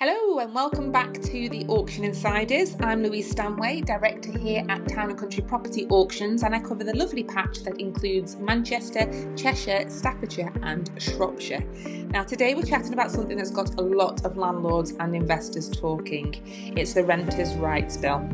Hello and welcome back to the Auction Insiders. I'm Louise Stanway, Director here at Town & Country Property Auctions, and I cover the lovely patch that includes Manchester, Cheshire, Staffordshire and Shropshire. Now today we're chatting about something that's got a lot of landlords and investors talking. It's the Renters' Rights Bill.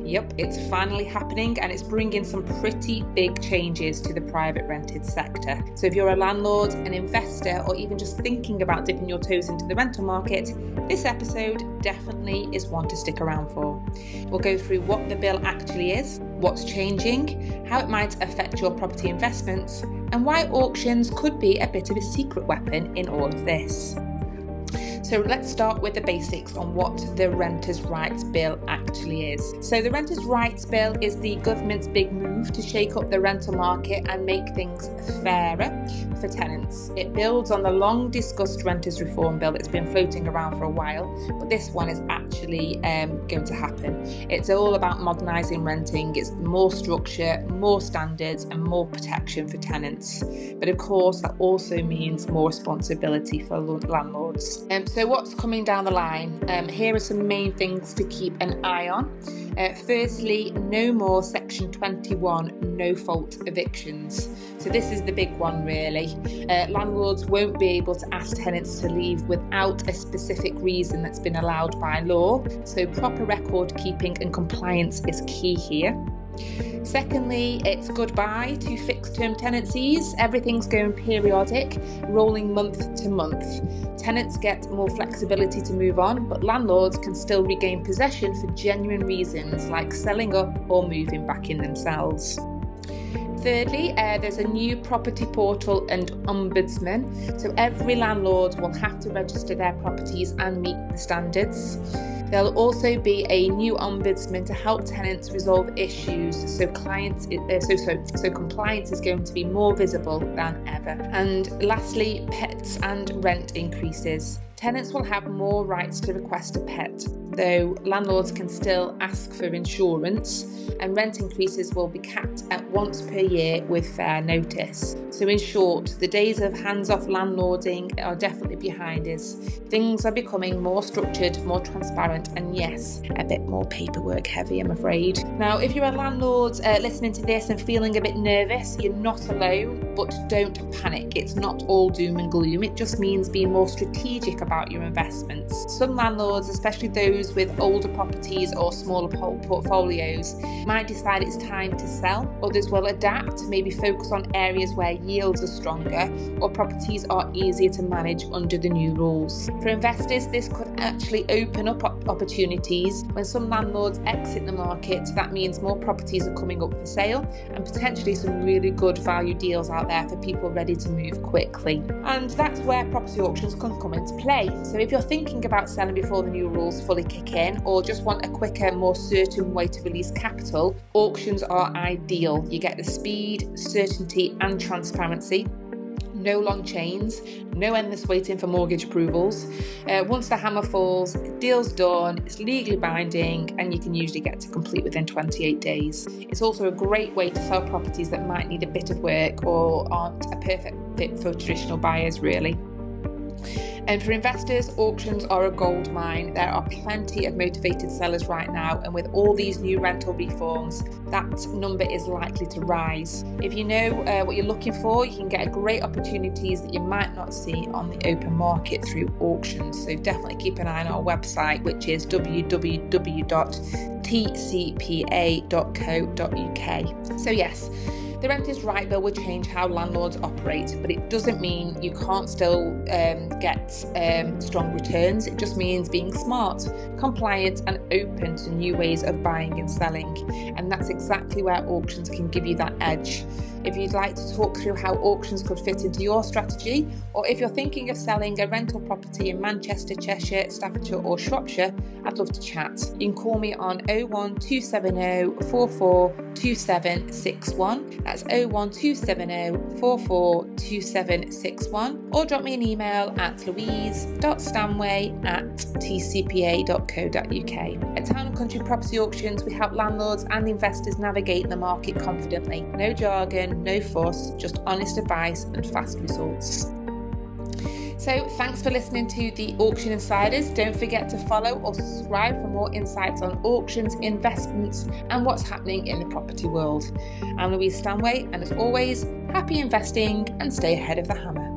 Yep, it's finally happening and it's bringing some pretty big changes to the private rented sector. So if you're a landlord, an investor, or even just thinking about dipping your toes into the rental market, this episode definitely is one to stick around for. We'll go through what the bill actually is, what's changing, how it might affect your property investments, and why auctions could be a bit of a secret weapon in all of this. So let's start with the basics on what the Renters' Rights Bill actually is. So the Renters' Rights Bill is the government's big move to shake up the rental market and make things fairer for tenants. It builds on the long discussed Renters' Reform Bill that's been floating around for a while, but this one is actually going to happen. It's all about modernising renting. It's more structure, more standards and more protection for tenants. But of course that also means more responsibility for landlords. So what's coming down the line? Here are some main things to keep an eye on. Firstly, no more Section 21 no-fault evictions. So this is the big one really. Landlords won't be able to ask tenants to leave without a specific reason that's been allowed by law. So proper record keeping and compliance is key here. Secondly, it's goodbye to fixed term tenancies. Everything's going periodic, rolling month to month. Tenants get more flexibility to move on, but landlords can still regain possession for genuine reasons like selling up or moving back in themselves. Thirdly, there's a new property portal and ombudsman. So every landlord will have to register their properties and meet the standards. There'll also be a new ombudsman to help tenants resolve issues, so compliance is going to be more visible than ever. And lastly, pets and rent increases. Tenants will have more rights to request a pet, though landlords can still ask for insurance, and rent increases will be capped at once per year with fair notice. So in short, the days of hands-off landlording are definitely behind us. Things are becoming more structured, more transparent, and yes, a bit more paperwork heavy, I'm afraid. Now, if you're a landlord listening to this and feeling a bit nervous, you're not alone, but don't panic. It's not all doom and gloom. It just means being more strategic about your investments. Some landlords, especially those with older properties or smaller portfolios, might decide it's time to sell. Others will adapt, maybe focus on areas where yields are stronger or properties are easier to manage under the new rules. For investors, this could actually open up opportunities. When some landlords exit the market, that means more properties are coming up for sale and potentially some really good value deals out there for people ready to move quickly. And that's where property auctions can come into play. So if you're thinking about selling before the new rules fully kick in, or just want a quicker, more certain way to release capital, auctions are ideal. You get the speed, certainty and transparency. No long chains, no endless waiting for mortgage approvals. Once the hammer falls, deal's done, it's legally binding, and you can usually get to complete within 28 days. It's also a great way to sell properties that might need a bit of work or aren't a perfect fit for traditional buyers really. And for investors, auctions are a gold mine. There are plenty of motivated sellers right now, and with all these new rental reforms, that number is likely to rise. If you know what you're looking for, you can get great opportunities that you might not see on the open market through auctions. So definitely keep an eye on our website, which is www.tcpa.co.uk. So yes, the Renters' Right Bill will change how landlords operate, but it doesn't mean you can't still get strong returns. It just means being smart, compliant and open to new ways of buying and selling. And that's exactly where auctions can give you that edge. If you'd like to talk through how auctions could fit into your strategy, or if you're thinking of selling a rental property in Manchester, Cheshire, Staffordshire or Shropshire, I'd love to chat. You can call me on 01270 442761. That's 01270 442761, or drop me an email at louise.stanway@tcpa.co.uk. At Town & Country Property Auctions, we help landlords and investors navigate the market confidently. No jargon, no fuss, just honest advice and fast results. So thanks for listening to the Auction Insiders. Don't forget to follow or subscribe for more insights on auctions, investments, and what's happening in the property world. I'm Louise Stanway, and as always, happy investing and stay ahead of the hammer.